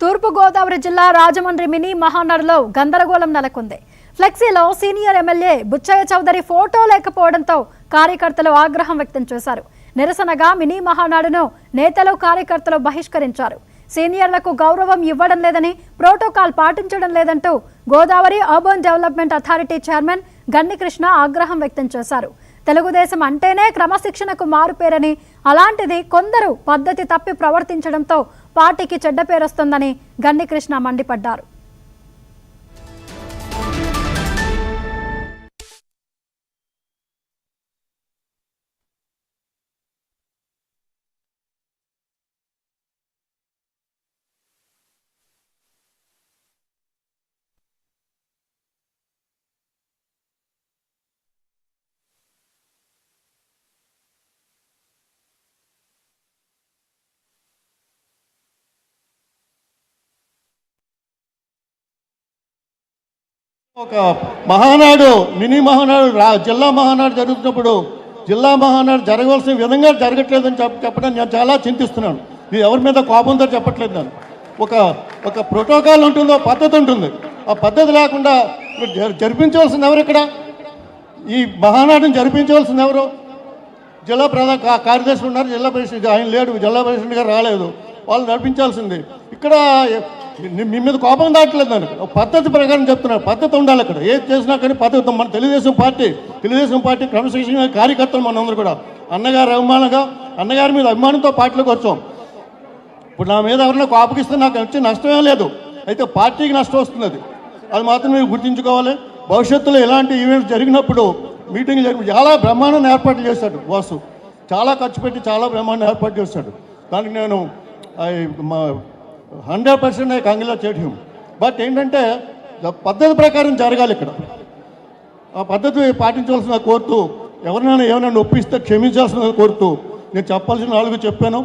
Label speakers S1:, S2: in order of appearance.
S1: తూర్పుగోదావరి జిల్లా రాజమండ్రి మినీ మహానాడులో గందరగోళం నెలకొంది. ఫ్లెక్సీలో senior MLA Butchaiah Chowdary photo లేకపోవడంతో కార్యకర్తలు ఆగ్రహం వ్యక్తం చేశారు. నిరసనగా మినీ మహానాడును నేతలు కార్యకర్తలు బహిష్కరించారు. సీనియర్లకు గౌరవం ఇవ్వడం లేదని, ప్రోటోకాల్ పాటించడం లేదంటూ Godavari urban development authority chairman Gannikrishna ఆగ్రహం వ్యక్తం చేశారు. తెలుగుదేశం అంటేనే క్రమశిక్షణకు మారుపేరని, అలాంటిది కొందరు పద్ధతి తప్పి ప్రవర్తించడంతో పార్టీకి చెడ్డ పేరొస్తుందని గన్నికృష్ణ మండిపడ్డారు.
S2: ఒక మహానాడు మినీ మహానాడు జిల్లా మహానాడు జరుగుతున్నప్పుడు జిల్లా మహానాడు జరగవలసిన విధంగా జరగట్లేదని చెప్పడం నేను చాలా చింతిస్తున్నాను. ఇది ఎవరి మీద కోపంతో చెప్పట్లేదు. నేను ఒక ప్రోటోకాల్ ఉంటుందో పద్ధతి ఉంటుంది. ఆ పద్ధతి లేకుండా జరిపించవలసింది ఎవరు? ఇక్కడ ఈ మహానాడుని జరిపించవలసింది ఎవరు? జిల్లా ప్రధాన కార్యదర్శి ఉన్నారు, జిల్లా ప్రెసిడెంట్ ఆయన లేడు, జిల్లా ప్రెసిడెంట్ గారు రాలేదు, వాళ్ళు నడిపించాల్సింది. ఇక్కడ మీ మీద కోపం దాటలేదు. దానికి పద్ధతి ప్రకారం చెప్తున్నారు. పద్ధతి ఉండాలి. ఇక్కడ ఏది చేసినా కానీ పద్ధతి. మన తెలుగుదేశం పార్టీ క్రమశిక్షణ కార్యకర్తలు మనందరూ కూడా అన్నగారి మీద అభిమానంతో పార్టీలోకి వచ్చాం. ఇప్పుడు నా మీద ఎవరైనా కోపగిస్తే నాకు వచ్చే నష్టమే లేదు, అయితే పార్టీకి నష్టం వస్తుంది. అది మాత్రం మీరు గుర్తుంచుకోవాలి. భవిష్యత్తులో ఇలాంటి ఈవెంట్స్ జరిగినప్పుడు మీటింగ్లు చాలా బ్రహ్మాండాన్ని ఏర్పాటు చేశాడు వాసు. చాలా ఖర్చు పెట్టి చాలా బ్రహ్మాండం ఏర్పాటు చేశాడు. దానికి నేను 100% కంగ్రాచులేట్ చేయడం. బట్ ఏంటంటే పద్ధతి ప్రకారం జరగాలి. ఇక్కడ ఆ పద్ధతి పాటించవలసిన కోరుతూ, ఎవరినైనా ఏమైనా ఒప్పిస్తే క్షమించాల్సిన కోరుతూ నేను చెప్పాల్సిన 4 చెప్పాను.